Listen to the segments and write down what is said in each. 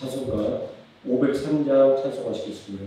찬송가 503장 찬송하시겠습니다.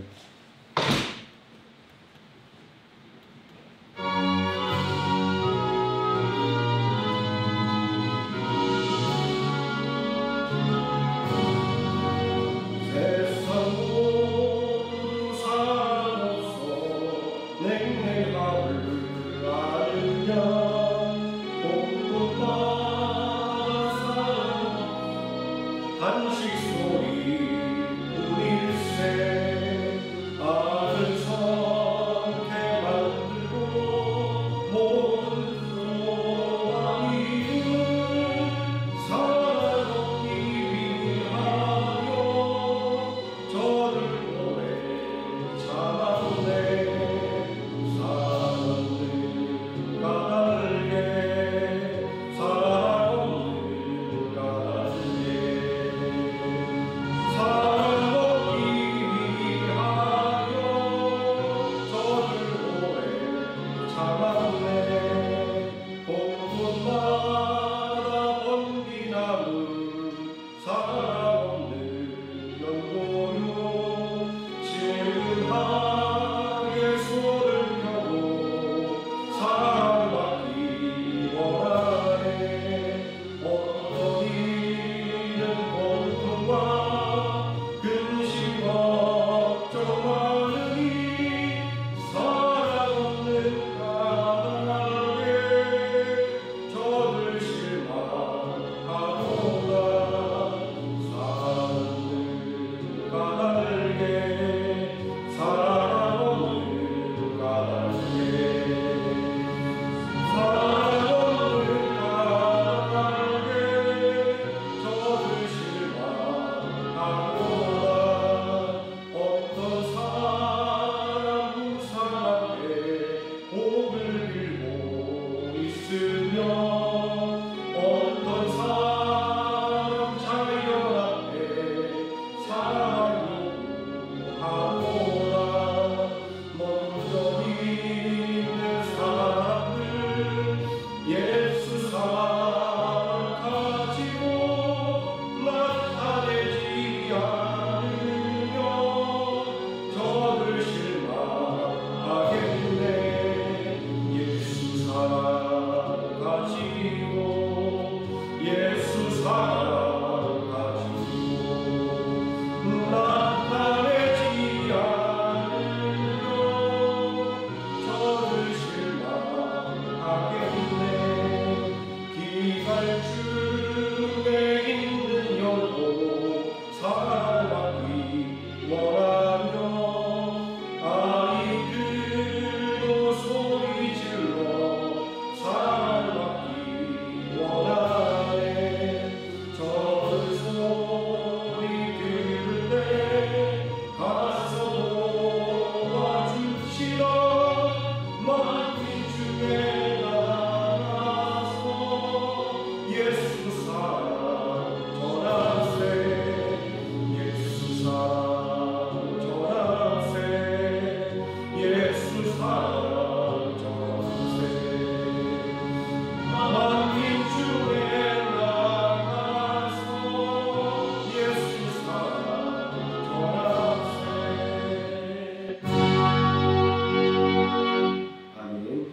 아멘.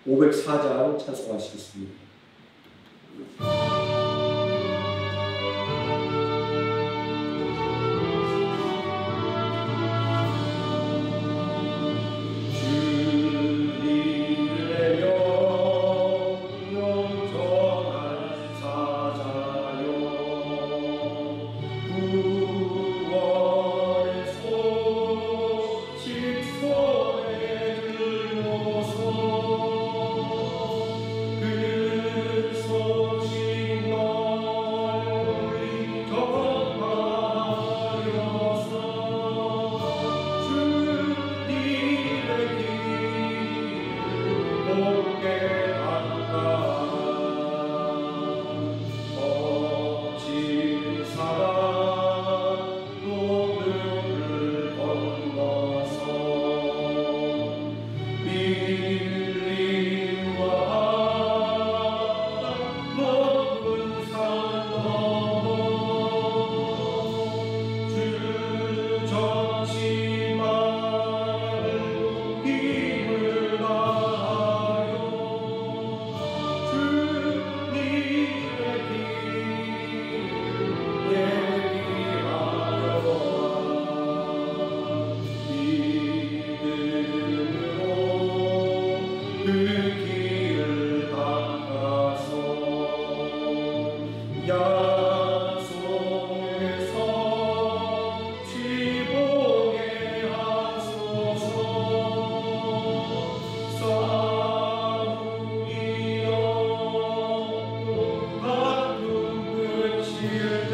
504장 찬송하시겠습니다. 그 야속에서 지붕에 하소서 싸움이여 같은 그칠 때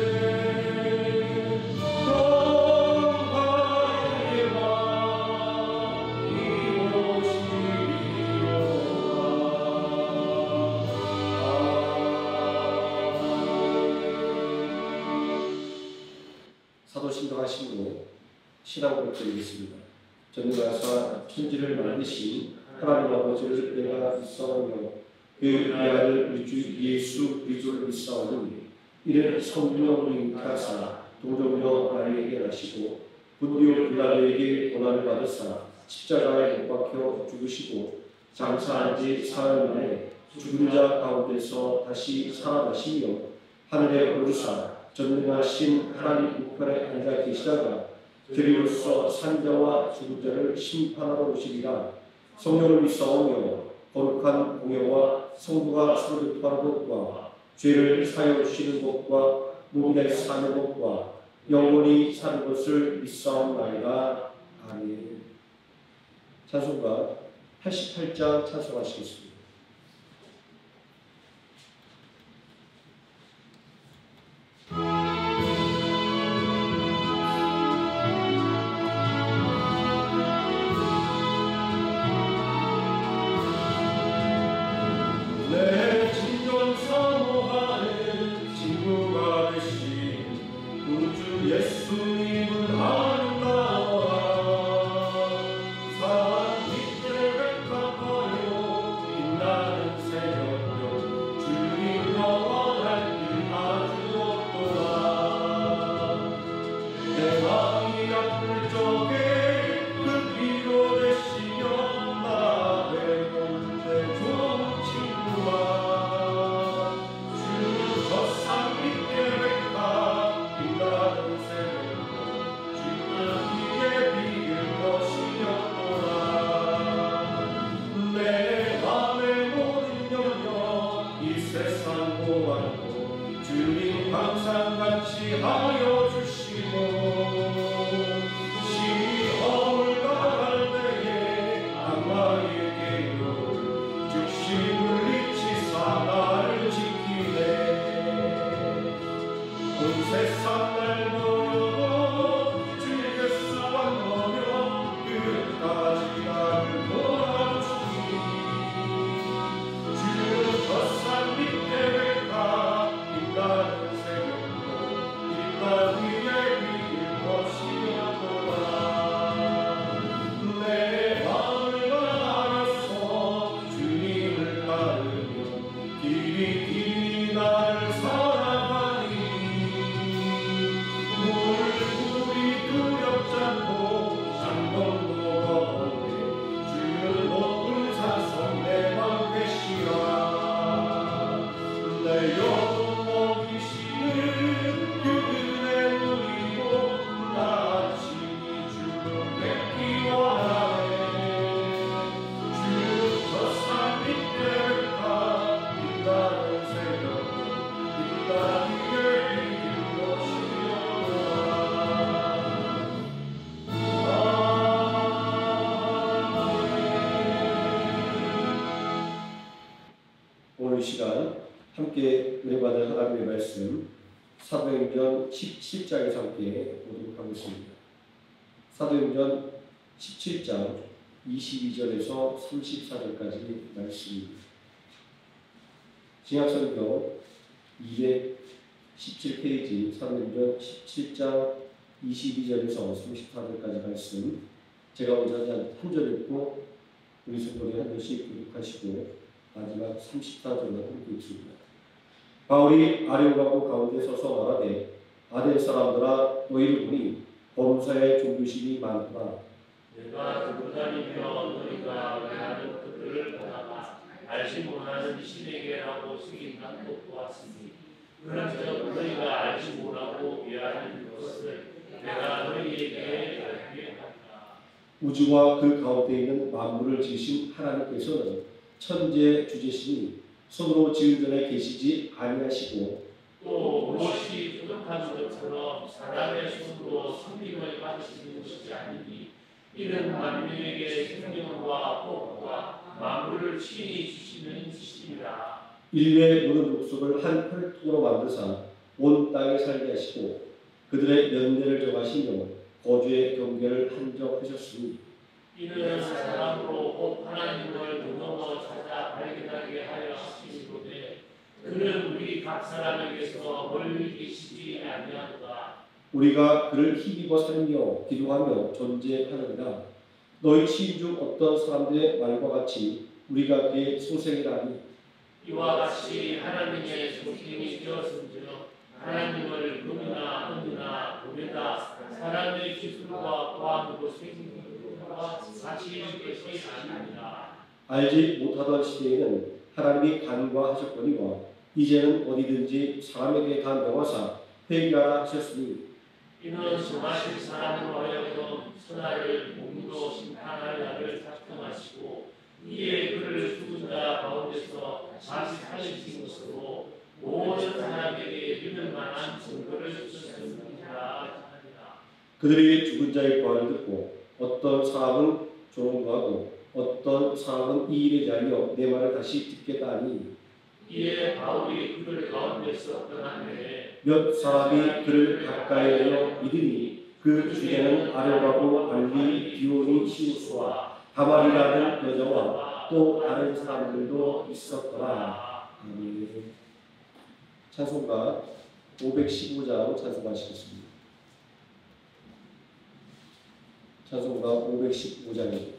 동화의 왕 사도신도가 신고 신앙 고백드리겠습니다. 전능하사 천지를 만드신 하나님 아버지를 내가 믿사오며 그 아들 우리 주 예수 그리스도를 믿사오니 이는 성령으로 잉태하사 동정녀 마리아에게 나시고 본디오 빌라도에게 고난을 받으사 십자가에 못 박혀 죽으시고 장사한 지 사흘 만에 죽은 자 가운데서 다시 살아나시며 하늘에 오르사 전능하신 하나님 우편에 앉아 계시다가 저리로서 산자와 죽은 자를 심판하러 오시리라. 성령을 믿사오며 거룩한 공예와 성도가 서로 교통하는 것과 죄를 사하여 주시는 것과 무기에 사는 것과 영원히 사는 것을 믿사옵나이다. 아멘. 찬송가 88장 찬송하시겠습니다. 내 진정 사모하는 친구가 되신 구주 예수님은 아름다워라. 산 밑에 백합하여 빛나는 새벽별 주님 영원할 길 아주 없도다. 내 마음이 아플 적에 그 위로 되시며 나 배고픈데 좋은 친구와 주 저 산 밑에 백합 빛나는 새벽별 주님 위에 비길 것이었도다. 내 맘의 모든 염려 이 세상 보았고 주님 항상 같이 하여 주시고 시험을 당할 때에 악마의 계율 즉시 물리치사 나를 지키네. 온 세상 날 모여도 주 예수만 보며 끝까지 나를 도와주시니 주 저 산 밑에 백합 빛나는 새벽도 이땅 위에 비길 것이었도다. 내 마음을 알아서 주님을 따르며 길이 나를 사랑하니 물불이 두렵지 않고 장동도 없네. 주는 높은 산성 내 맘 계시라. 내 영혼 먹이시는 그분의 눈이고 나 친히 주를 뵙기 원하네. 주 저 산 밑에 백합 빛나는 새벽도 이 땅 위에 비길 것이었도다. 오늘 이 시간 함께 은혜받은 하나님의 말씀 사도행전 17장에서 함께 보도록 하겠습니다. 사도행전 17장 22절에서 34절까지 말씀입니다. 신약성경 217페이지 사도행전 17장 22절에서 34절까지 말씀 제가 먼저 한 절 읽고 우리 성도들이 한 절씩 교독하시고 마지막 34절을 함께 읽습니다. 바울이 아레오가고 가운데 서서 말하되 아덴 사람들아 너희를 보니 범사에 종교심이 많구나. 내가 두고 다니며 너희가 외하는 그들을 보다가 알지 못하는 신에게라고 숙인한 것 보았으니 그런즉 너희가 알지 못하고 외하는 것을 내가 너희에게 알게 하리라. 우주와 그 가운데 있는 만물을 지으신 하나님께서는 천지의 주제시니 손으로 지은 전에 계시지 아니하시고 또 무엇이 부족한 것처럼 사람의 손으로 섬김을 받을 수 있는 것이 아니니 이는 만민에게 생명과 복과 만물을 친히 주시는 이시니라. 인류의 모든 족속을 한 혈통으로 만드사 온 땅에 살게 하시고 그들의 연례를 정하시며 거주의 경계를 한정하셨으니 이는 사람으로 곧 하나님을 눈넘어 찾아 발견하게 하려 하시는데 그는 우리 각 사람에게서 멀리 계시지 아니하도다. 우리가 그를 힘입어 살며 기도하며 존재하느니라. 너희 시인 중 어떤 사람들의 말과 같이 우리가 그의 소생이라니 이와 같이 하나님의 소생이 되었은즉 하나님을 금이나 은이나 금에다 사람의 기술과 과학으로 생긴 것과 같이 것이 아니니라. 알지 못하던 시대에는 하나님이 간과하셨거니와 이제는 어디든지 사람에게 다 명하사 회개하라 하셨으니 이는 정하신 사람으로 하여금 천하를 공의로 심판할 날을 작정하시고 이에 그를 죽은 자 가운데서 다시 살리신 것으로 모든 사람에게 믿을 만한 증거를 주셨습니다. 그들이 죽은 자의 부활을 듣고 어떤 사람은 조롱하고 어떤 사람은 이 일에 대하여 내 말을 다시 듣겠다 하니 이에 바울이 그들 가운데서 떠나매 몇 사람이 그를 가까이하여 믿으니 그 중에는 아레오가고 발리 디오니 시우스와 다말이라는 여자와 또 다른 사람들도 있었더라. 아멘. 찬송가 515장 찬송하시겠습니다. 찬송가 515장입니다.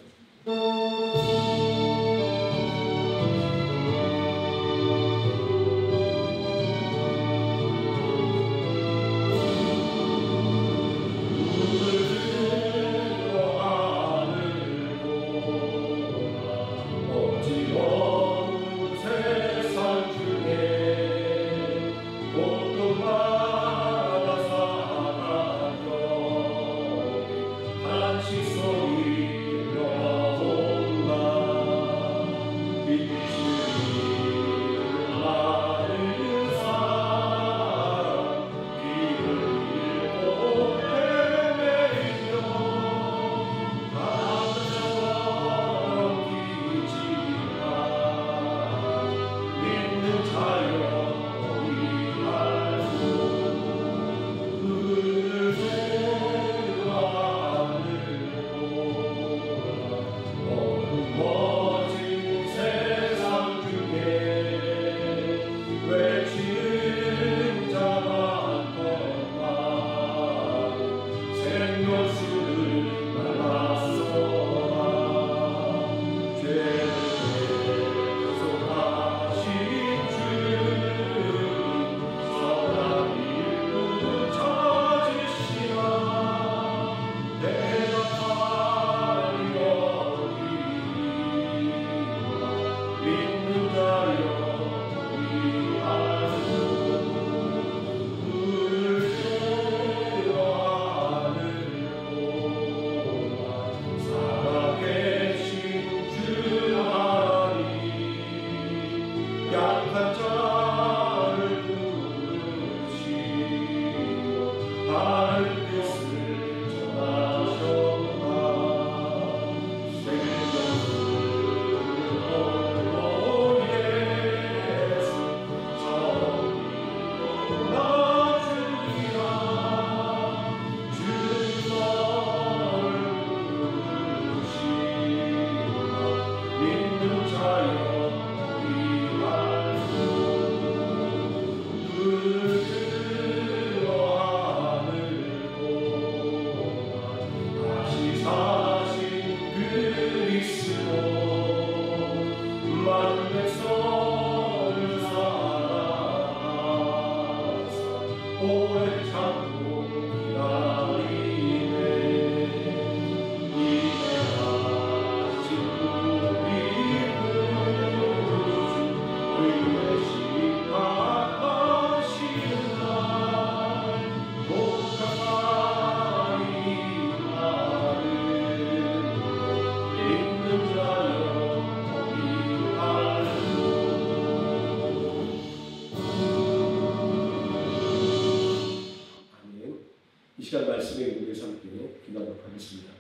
시간 말씀에 우리에서 함께 기도하도록 하겠습니다.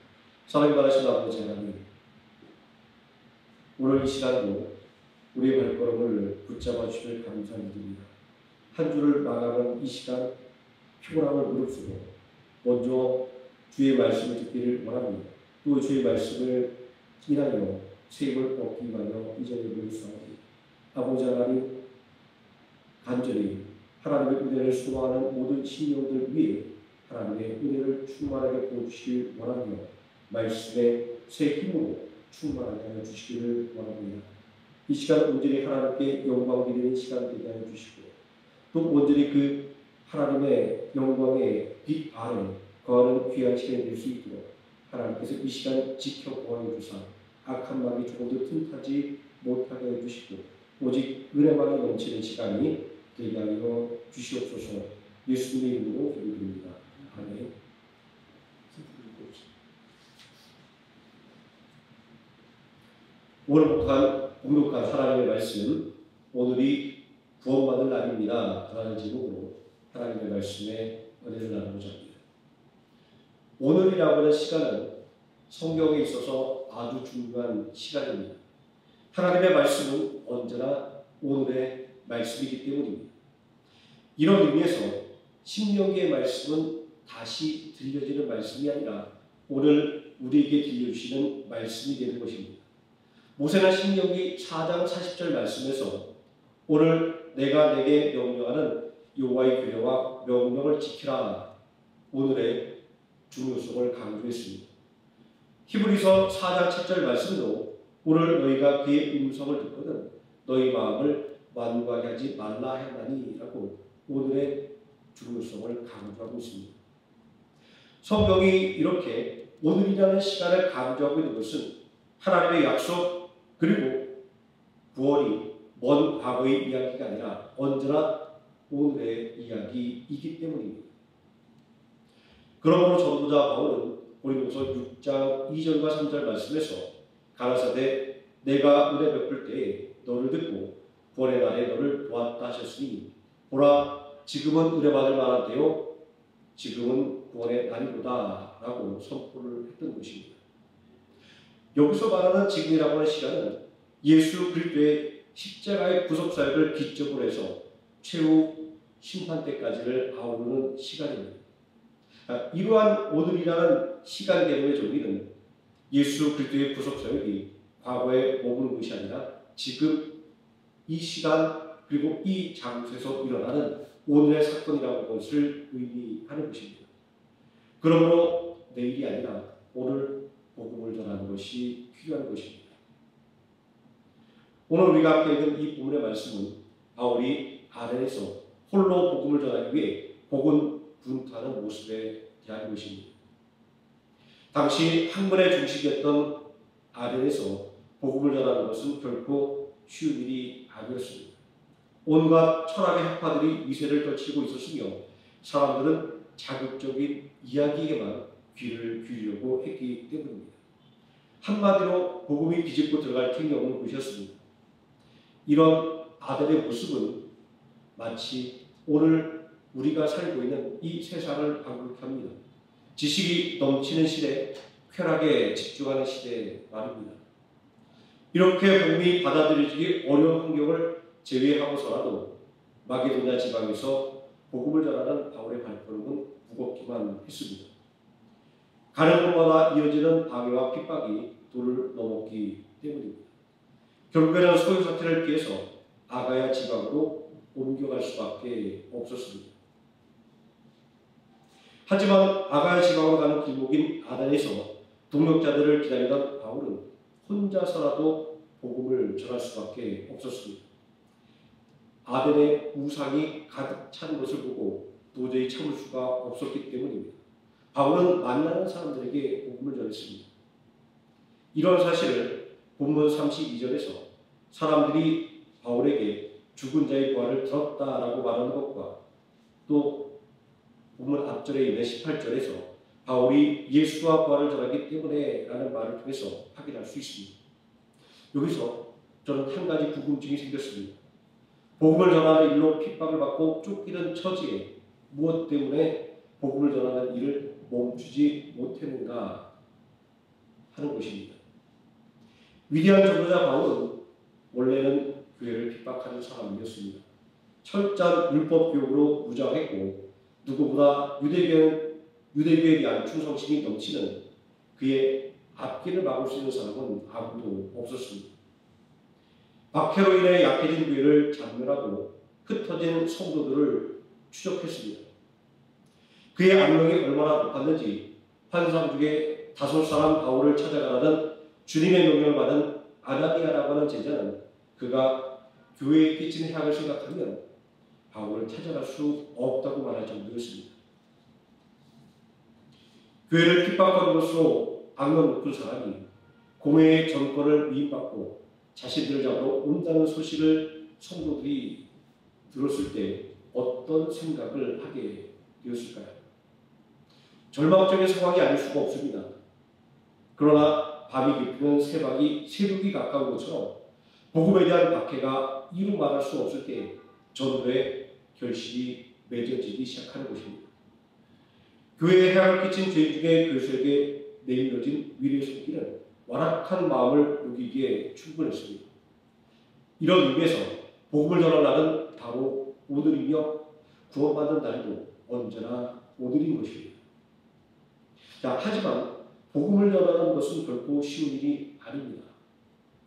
사랑이 많으신 아버지 하나님, 오늘 이 시간도 우리의 발걸음을 붙잡아 주시길 감사드립니다. 한 주를 마감하는 이 시간 피곤함을 무릅쓰고 먼저 주의 말씀을 듣기를 원합니다. 또 주의 말씀을 인하여 세임을 얻기 위하여 이 자리에 모였사오니 아버지 하나님, 간절히 하나님의 은혜를 수고하는 모든 신령들 위해 하나님의 은혜를 충만하게 부어주시길 원하며 말씀의 새 힘으로 충만하게 하여 주시기를 원합니다. 이 시간 온전히 하나님께 영광 드리는 시간 되게 하여 주시고 또 온전히 그 하나님의 영광의 빛 아래 거하는 귀한 시간이 될 수 있도록 하나님께서 이 시간 지켜 보호해 주사 악한 마음이 조금도 틈타지 못하게 해주시고 오직 은혜만이 넘치는 시간이 되게 하여 주시옵소서. 예수님의 이름으로 기도드립니다. 아멘. 오늘부터 공독한 하나님의 말씀, 오늘이 구원받을 날입니다 라는 제목으로 하나님의 말씀에 은혜를 나누고자 합니다. 오늘이라고 하는 시간은 성경에 있어서 아주 중요한 시간입니다. 하나님의 말씀은 언제나 오늘의 말씀이기 때문입니다. 이런 의미에서 신명기의 말씀은 다시 들려지는 말씀이 아니라 오늘 우리에게 들려주시는 말씀이 되는 것입니다. 모세는 신명기 4장 40절 말씀에서 오늘 내가 내게 명령하는 여호와의 규례와 명령을 지키라 오늘의 중요성을 강조했습니다. 히브리서 4장 7절 말씀도 오늘 너희가 그의 음성을 듣거든 너희 마음을 완고하게 하지 말라 하나니 라고 오늘의 중요성을 강조하고 있습니다. 성경이 이렇게 오늘이라는 시간을 강조하고 있는 것은 하나님의 약속 그리고 구원이 먼 과거의 이야기가 아니라 언제나 오늘의 이야기이기 때문입니다. 그러므로 전도자 바울은 고린도서 6장 2절과 3절 말씀에서 가라사대 내가 은혜 베풀 때에 너를 듣고 구원의 날에 너를 도왔다 하셨으니 보라 지금은 은혜 받을 만한 때요 지금은 구원의 날이로다 라고 선포를 했던 것입니다. 여기서 말하는 지금이라고 하는 시간은 예수 그리스도의 십자가의 구속사역을 기점으로 해서 최후 심판 때까지를 아우르는 시간입니다. 이러한 오늘이라는 시간 개념의 정의는 예수 그리스도의 구속사역이 과거에 머무는 것이 아니라 지금 이 시간 그리고 이 장소에서 일어나는 오늘의 사건이라는 것을 의미하는 것입니다. 그러므로 내일이 아니라 오늘 복음을 전하는 것이 필요한 것입니다. 오늘 우리가 함께 읽은 이 본문의 말씀은 바울이 아덴에서 홀로 복음을 전하기 위해 복음 분투하는 모습에 대한 것입니다. 당시 학문의 중심이었던 아덴에서 복음을 전하는 것은 결코 쉬운 일이 아니었습니다. 온갖 철학의 학파들이 위세를 떨치고 있었으며 사람들은 자극적인 이야기에만 귀를 기울이려고 했기 때문입니다. 한마디로 복음이 비집고 들어갈 틈이 없는 곳이었습니다. 이런 아덴의 모습은 마치 오늘 우리가 살고 있는 이 세상을 방불케 합니다. 지식이 넘치는 시대, 쾌락에 집중하는 시대 말입니다. 이렇게 복음이 받아들여지기 어려운 환경을 제외하고서라도 마게도냐 지방에서 복음을 전하는 바울의 발걸음은 무겁기만 했습니다. 가는 곳마다 이어지는 방해와 핍박이 도를 넘었기 때문입니다. 결국에는 소유 사태를 피해서 아가야 지방으로 옮겨갈 수밖에 없었습니다. 하지만 아가야 지방으로 가는 길목인 아덴에서 동역자들을 기다리던 바울은 혼자서라도 복음을 전할 수밖에 없었습니다. 아덴의 우상이 가득 찬 것을 보고 도저히 참을 수가 없었기 때문입니다. 바울은 만나는 사람들에게 복음을 전했습니다. 이런 사실을 본문 32절에서 사람들이 바울에게 죽은 자의 부활을 들었다라고 말하는 것과 또 본문 앞절에 있는 18절에서 바울이 예수와 부활을 전하기 때문에 라는 말을 통해서 확인할 수 있습니다. 여기서 저는 한 가지 궁금증이 생겼습니다. 복음을 전하는 일로 핍박을 받고 쫓기는 처지에 무엇 때문에 복음을 전하는 일을 멈추지 못했는가 하는 것입니다. 위대한 전도자 바울은 원래는 교회를 핍박하는 사람이었습니다. 철저한 율법 교육으로 무장했고 누구보다 유대교에 대한 충성심이 넘치는 그의 앞길을 막을 수 있는 사람은 아무도 없었습니다. 박해로 인해 약해진 교회를 잔멸하고 흩어진 성도들을 추적했습니다. 그의 악명이 얼마나 높았는지 환상 중에 5사람 바울을 찾아가라는 주님의 명령을 받은 아나니아라고 하는 제자는 그가 교회에 끼친 해악을 생각하면 바울을 찾아갈 수 없다고 말할 정도였습니다. 교회를 핍박함으로써 악명 높은 사람이 공회의 정권을 위임받고 자신들을 잡으러 온다는 소식을 성도들이 들었을 때 어떤 생각을 하게 되었을까요? 절망적인 상황이 아닐 수가 없습니다. 그러나 밤이 깊으면 새벽이 가까운 것처럼 복음에 대한 박해가 이루 말할 수 없을 때 전도의 결실이 맺어지기 시작하는 것입니다. 교회에 해악을 끼친 죄인 중에 교수에게 내밀어진 위로의 손길은 완악한 마음을 녹이기에 충분했습니다. 이런 의미에서 복음을 전할 날은 바로 오늘이며 구원받는 날도 언제나 오늘인 것입니다. 하지만 복음을 전하는 것은 결코 쉬운 일이 아닙니다.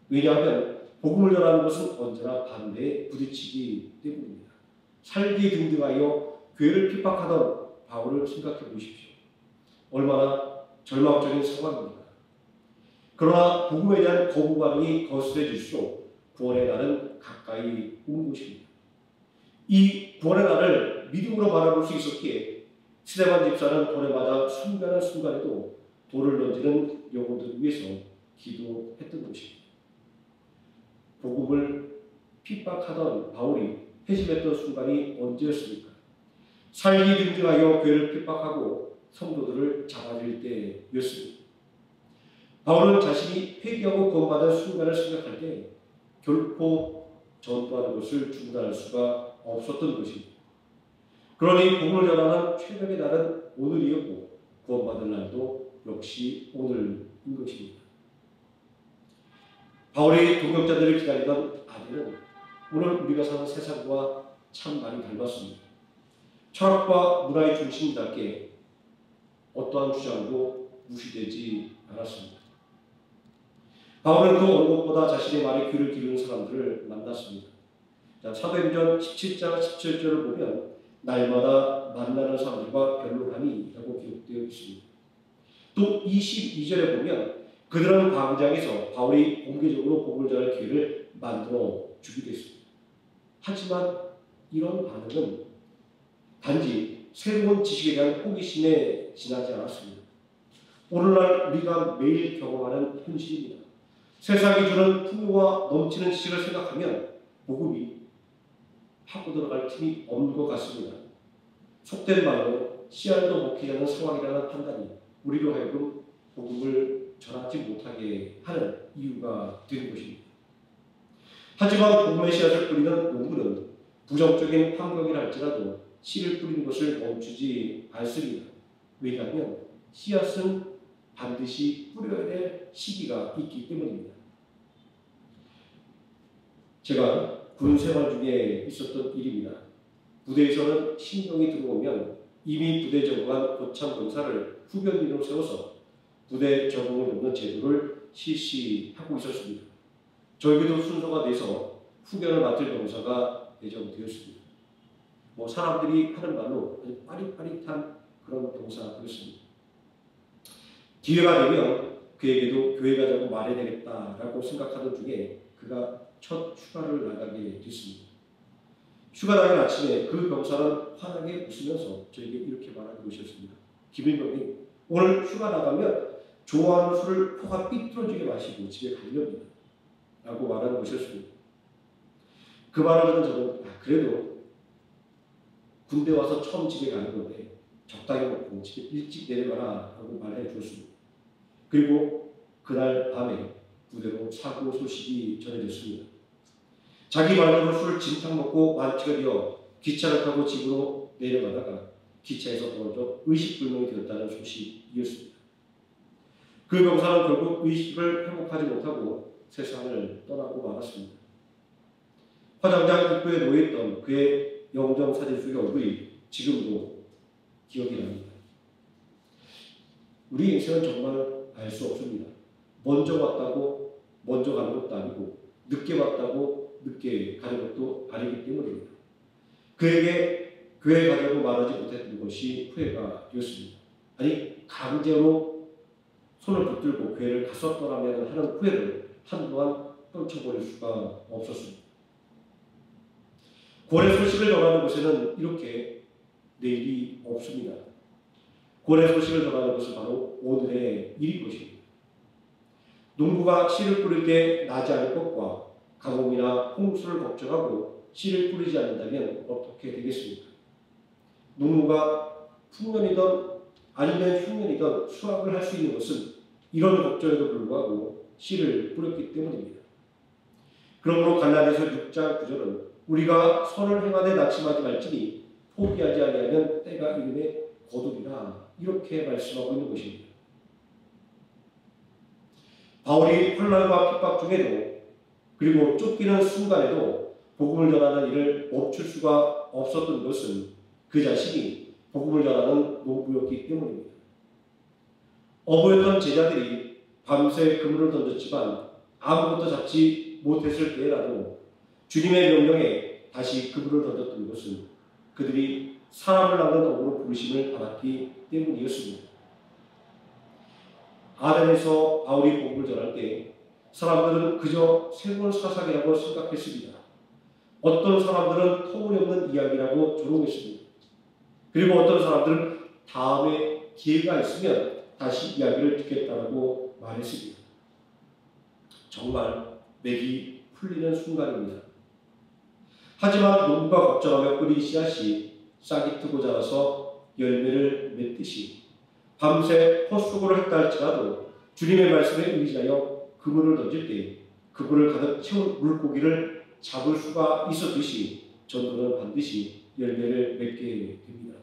왜냐하면 복음을 전하는 것은 언제나 반대에 부딪히기 때문입니다. 살기 등등하여 교회를 핍박하던 바울을 생각해 보십시오. 얼마나 절망적인 상황입니까? 그러나 복음에 대한 거부 반응이 거스레질수록 구원의 날은 가까이 온 것입니다. 이 구원의 날을 믿음으로 바라볼 수 있었기에 스데반 집사는 돌에 맞아 순간한 순간에도 돌을 던지는 영혼들을 위해서 기도했던 것입니다. 복음을 핍박하던 바울이 회심했던 순간이 언제였습니까? 살기 등등하여 교회를 핍박하고 성도들을 잡아들 때였습니다. 바울은 자신이 회개하고 구원받은 순간을 생각할 때 결코 전도하는 것을 중단할 수가 없었던 것입니다. 그러니 복음을 전하는 최적의 날은 오늘이었고 구원받은 날도 역시 오늘인 것입니다. 바울의 동역자들을 기다리던 아내는 오늘 우리가 사는 세상과 참 많이 닮았습니다. 철학과 문화의 중심답게 어떠한 주장도 무시되지 않았습니다. 바울은 그 어느 것보다 자신의 말에 귀를 기울이는 사람들을 만났습니다. 사도행전 17장 17절을 보면 날마다 만나는 사람들과 변론하니라고 기록되어 있습니다. 또 22절에 보면 그들은 광장에서 바울이 공개적으로 복음을 전할 기회를 만들어 주기도 했습니다. 하지만 이런 반응은 단지 새로운 지식에 대한 호기심에 지나지 않았습니다. 오늘날 우리가 매일 경험하는 현실입니다. 세상이 주는 풍요와 넘치는 지식을 생각하면 복음이 하고 들어갈 틈이 없는 것 같습니다. 속된 말로 씨알도 먹히지 않는 상황이라는 판단이 우리로 하여금 복음을 전하지 못하게 하는 이유가 되는 것입니다. 하지만 복음의 씨앗을 뿌리는 농부는 부정적인 환경이라 할지라도 씨를 뿌리는 것을 멈추지 않습니다. 왜냐하면 씨앗은 반드시 뿌려야 될 시기가 있기 때문입니다. 제가 군 생활 중에 있었던 일입니다. 부대에서는 신병이 들어오면 이미 부대 적응한 고참 병사를 후견인으로 세워서 부대 적응을 돕는 제도를 실시하고 있었습니다. 저에게도 순서가 돼서 후견을 맡을 병사가 배정되었습니다. 사람들이 하는 말로 아주 빠릿빠릿한 그런 병사였습니다. 기회가 되면 그에게도 교회 가자고 말해야 되겠다라고 생각하던 중에 그가 첫 휴가를 나가게 됐습니다. 휴가 나간 아침에 그 병사는 환하게 웃으면서 저에게 이렇게 말하는 것이었습니다. 김일병님, 오늘 휴가 나가면 좋아하는 술을 코가 삐뚤어지게 마시고 집에 가려합니다. 라고 말하는 것이었습니다. 그 말을 듣는 저는 그래도 군대 와서 처음 집에 가는 건데 적당히 먹고 집에 일찍 내려가라 라고 말해 주었습니다. 그리고 그날 밤에 부대로 사고 소식이 전해졌습니다. 자기 말대로 술 진탕 먹고 완치가 되어 기차를 타고 집으로 내려가다가 기차에서 떨어져 의식불명이 되었다는 소식이었습니다. 그 병사는 결국 의식을 회복하지 못하고 세상을 떠나고 말았습니다. 화장장 입구에 놓여있던 그의 영정사진 속의 얼굴이 지금도 기억이 납니다. 우리 인생은 정말 알 수 없습니다. 먼저 왔다고 먼저 가는 것도 아니고 늦게 왔다고 늦게 가는 것도 아니기 때문입니다. 그에게 교회 가자고 말하지 못했던 것이 후회가 되었습니다. 아니 강제로 손을 붙들고 교회를 갔었더라면 하는 후회를 한동안 떨쳐버릴 수가 없었습니다. 고래 소식을 전하는 곳에는 이렇게 내일이 없습니다. 고래 소식을 전하는 것은 바로 오늘의 일인 것입니다. 농부가 씨를 뿌릴 때 나지 않을 것과 가뭄이나 홍수를 걱정하고 씨를 뿌리지 않는다면 어떻게 되겠습니까? 농부가 풍년이든 아니면 흉년이든 수확을 할 수 있는 것은 이런 걱정에도 불구하고 씨를 뿌렸기 때문입니다. 그러므로 갈라디아서 6장 9절은 우리가 선을 행하되 낙심하지 말지니 포기하지 아니하면 때가 이름에 거두리라 이렇게 말씀하고 있는 것입니다. 바울이 환난과 핍박 중에도 그리고 쫓기는 순간에도 복음을 전하는 일을 멈출 수가 없었던 것은 그 자신이 복음을 전하는 농부였기 때문입니다. 어부였던 제자들이 밤새 그물을 던졌지만 아무것도 잡지 못했을 때라도 주님의 명령에 다시 그물을 던졌던 것은 그들이 사람을 낚는 어부로 부르심을 받았기 때문이었습니다. 아덴에서 바울이 복음을 전할 때 사람들은 그저 생물 사상이라고 생각했습니다. 어떤 사람들은 터무니없는 이야기라고 조롱했습니다. 그리고 어떤 사람들은 다음에 기회가 있으면 다시 이야기를 듣겠다고 말했습니다. 정말 맥이 풀리는 순간입니다. 하지만 농부가 걱정하며 뿌린 씨앗이 싹이 트고 자라서 열매를 맺듯이 밤새 헛수고를 했다 할지라도 주님의 말씀에 의지하여 그물을 던질 때 그물을 가득 채운 물고기를 잡을 수가 있었듯이 전도는 반드시 열매를 맺게 됩니다.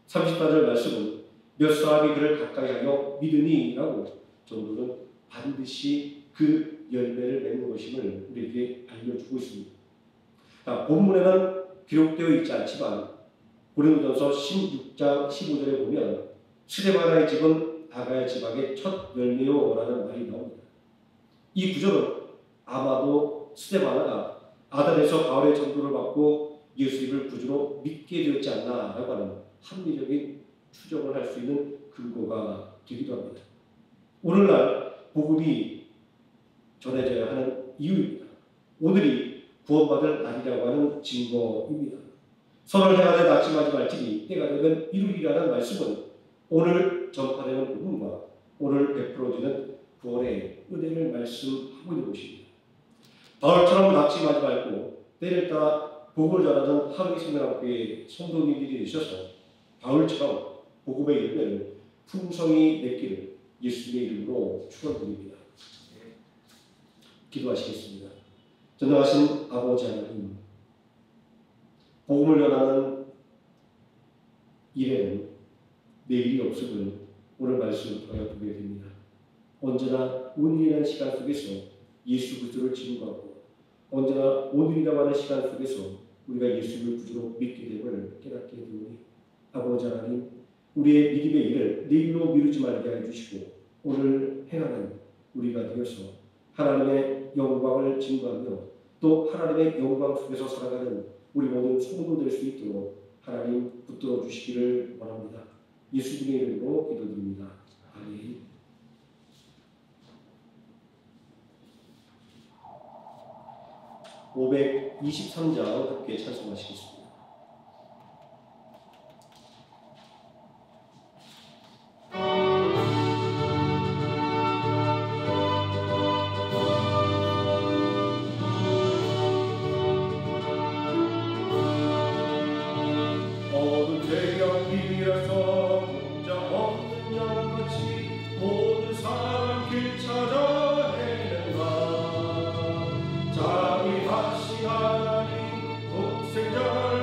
34절 말씀은 몇 사람이 그를 가까이하여 믿으니 라고 전도는 반드시 그 열매를 맺는 것임을 우리에게 알려주고 있습니다. 본문에는 기록되어 있지 않지만 고린도전서 16장 15절에 보면 스데바나의 집은 아가야 지방의 첫 열매요라는 말이 나옵니다. 이 구절은 아마도 스데바나가 아단에서 바울의 전도를 받고 예수님을 구주로 믿게 되었지 않나라고 하는 합리적인 추정을 할 수 있는 근거가 되기도 합니다. 오늘날 복음이 전해져야 하는 이유입니다. 오늘이 구원받을 날이라고 하는 증거입니다. 선을 행하되 낙심하지 말지니 때가 되면 이루리라는 말씀은 오늘 전파되는 복음과 오늘 베풀어지는 구원의 은혜를 말씀하고 있는 것입니다. 바울처럼 낙심하지 말고 때를 따라 복음을 전하는 하루의 생명학교의 성도님들이 되셔서 바울처럼 복음의 열매를 풍성히 맺기를 예수님의 이름으로 축원드립니다. 기도하시겠습니다. 전능하신 아버지 하나님, 복음을 전하는 일에는 내일이 없음을 오늘 말씀을 통해 보게 됩니다. 언제나 오늘이라는 시간 속에서 예수 그리스도를 증거하고 언제나 오늘이라고 하는 시간 속에서 우리가 예수를 구주로 믿게 됨을 깨닫게 되오니 아버지 하나님, 우리의 믿음의 일을 내일로 미루지 말게 해주시고 오늘 행하는 우리가 되어서 하나님의 영광을 증거하며 또 하나님의 영광 속에서 살아가는 우리 모든 성도 될 수 있도록 하나님 붙들어 주시기를 원합니다. 예수님의 이름으로 기도드립니다. 아멘. (523장) 함께 찬송하시겠습니다. 어두운 대경길에서 혼자 없는 양같이 모든 사람 길 찾아 헤맨다. 자비하신 하나님 독생자를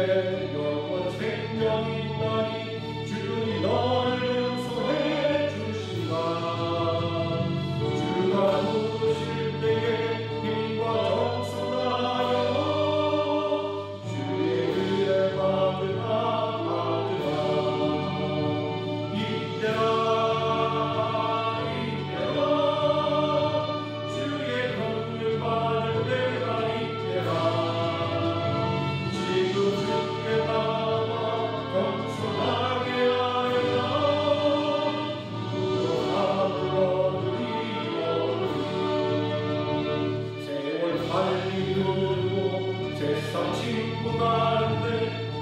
내 영원 생명이 있나니 주님 너를 용서해 주신다. 주가 부르실 때에 힘과 정성 다하여 주의 은혜 받으라 이때라 주의 긍휼 받을 때가 이때라. 지금 주께 나와 겸손하게 하여라. 구원함을 얻으리오니 세월 빨리 흐르고 세상 친구 가는데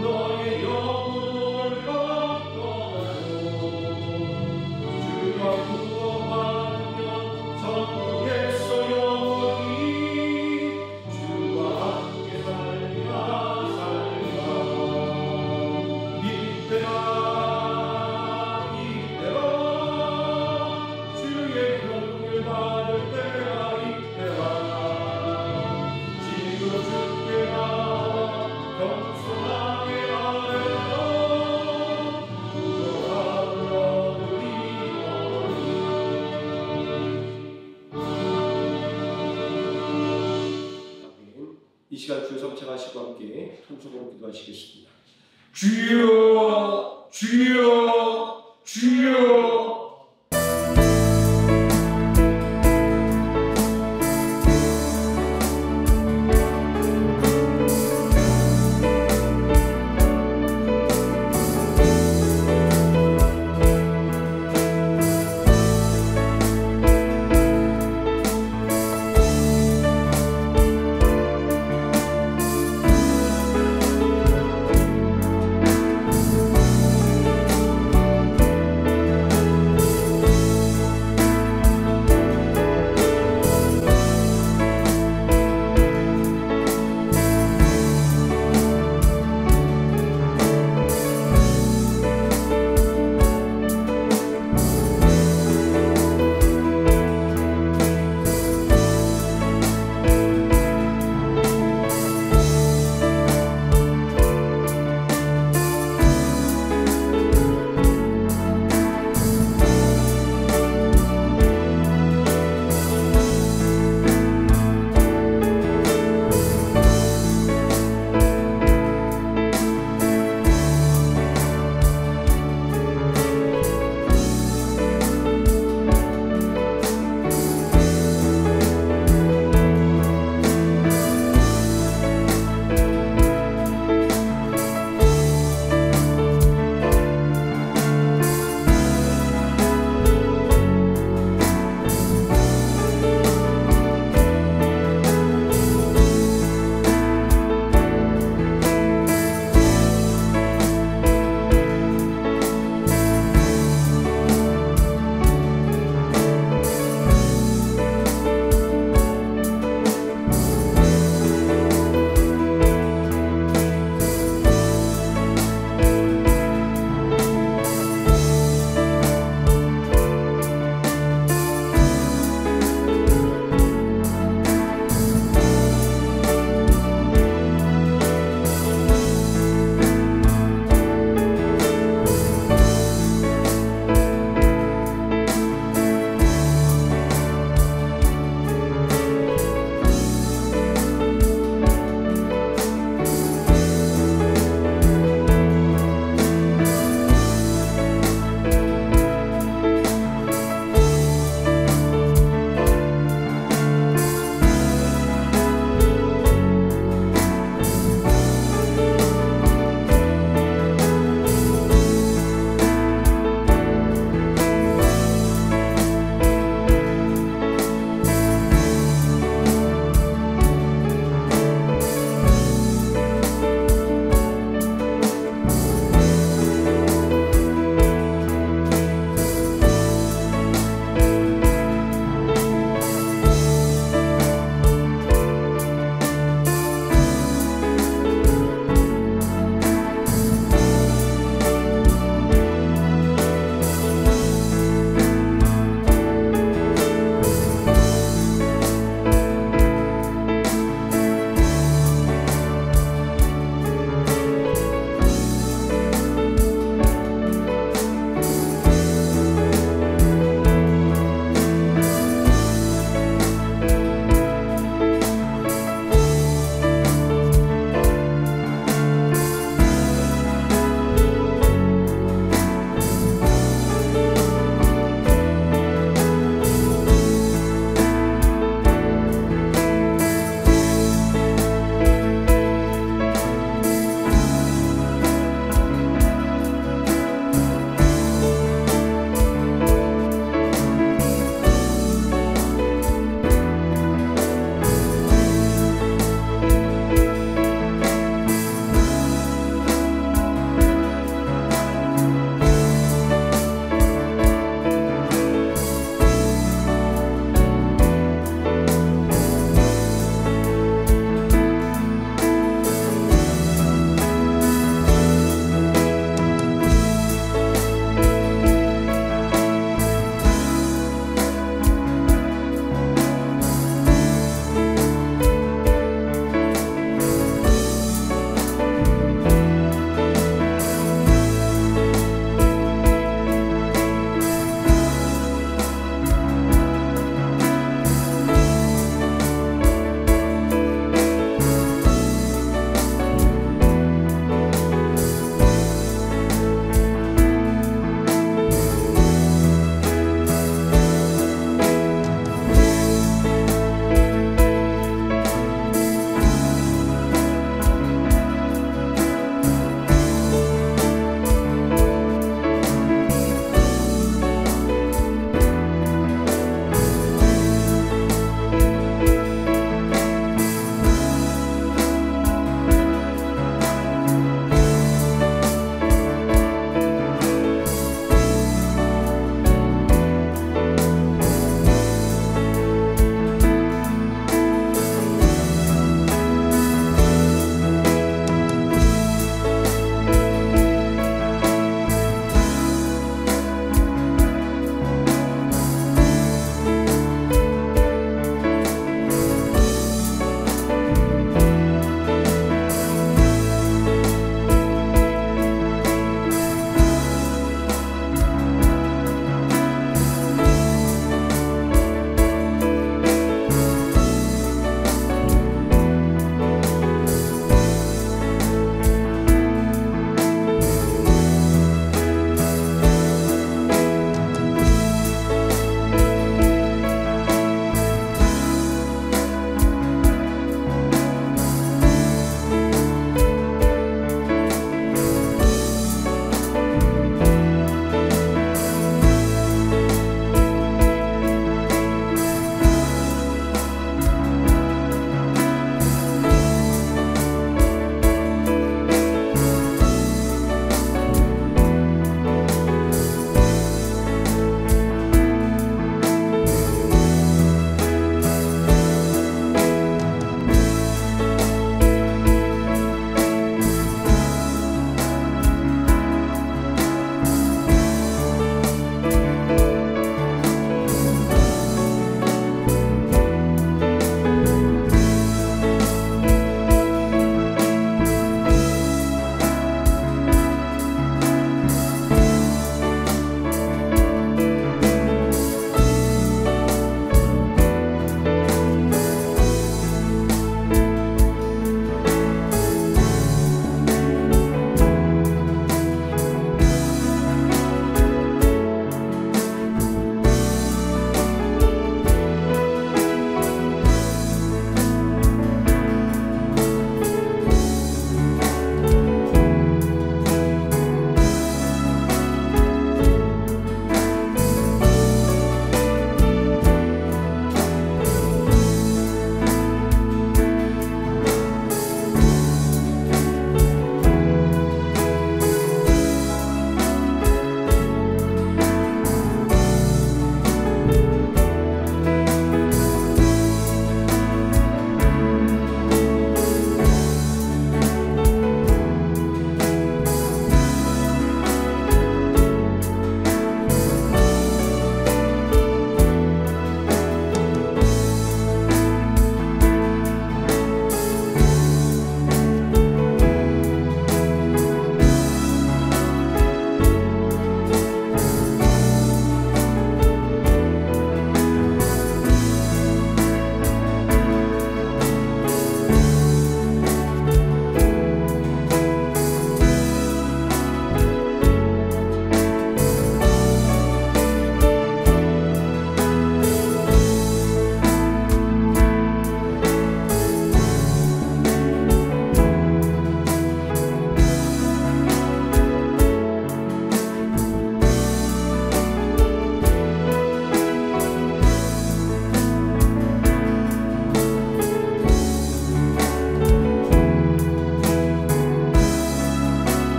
너의 영혼을 떠나고 주가 구원받으면 천국에서 영원히 주와 함께 살리라 이때라 주의 긍휼 받을 때가 이때라. 지금 주께 나와 겸손하게 하여라. 구원함을 얻으리오니. 아멘. 이 시간 주여 성찬하시고 함께 통성으로 기도하시겠습니다. 주여 주여 주여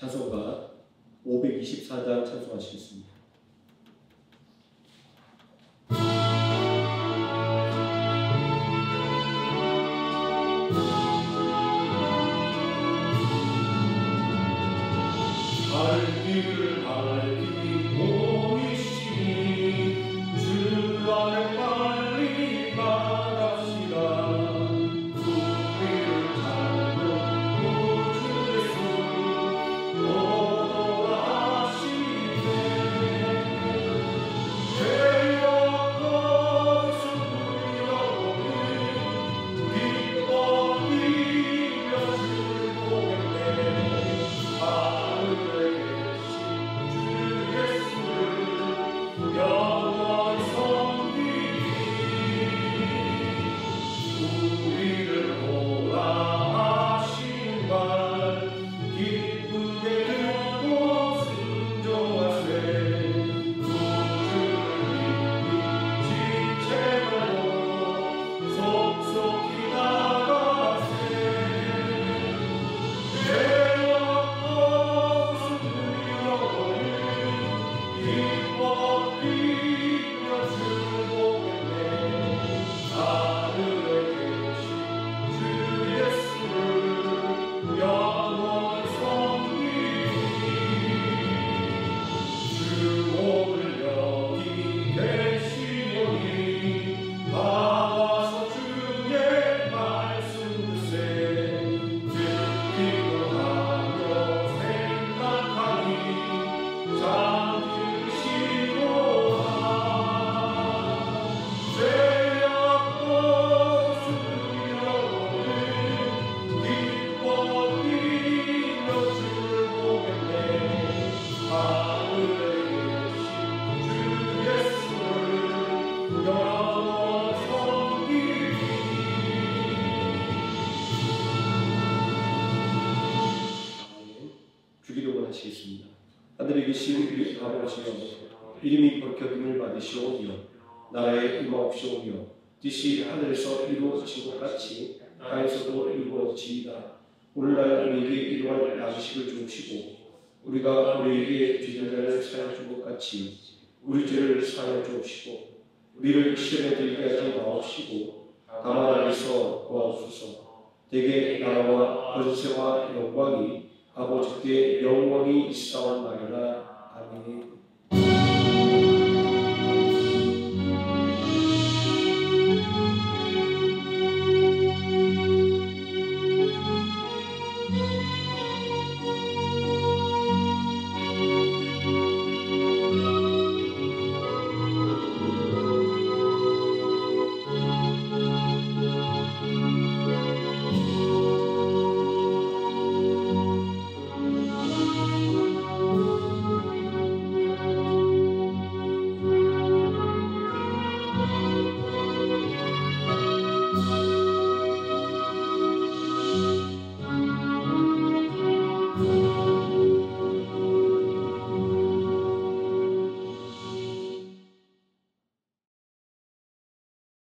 찬송가 524장 찬송하시겠습니다. 알기를 알기 보이시니 주 안에 빨리 나갑시다. 우리를 찾는 구주 예수 오노라 하시네. 대역과 승리하오니 기뻐 뛰며 주 보겠네. 하늘에 계신 주 예수를 영원히 섬기리. 우리를 보라 하신 말 기쁘게 듣고 순종하세. 구주를 믿기 지체 말고 속속히 나가세. 주기도문 하시겠습니다. 하늘에 계신 우리 아버지여, 이름이 거룩하심을 받으시오며 나라의 임하옵시오며 뜻이 하늘에서 이루어진 것 같이 땅에서도 이루어지이다. 오늘날 우리에게 일용할 양식을 주시고 우리가 우리에게 죄진 자를 사하여 준 것 같이 우리 죄를 사하여 주옵시고 우리를 시험에 들게 하지 마옵시고 다만 안에서 구하옵소서. 대개 나라와 권세와 영광이 아버지께 영원히 있사옵나이다. 아멘.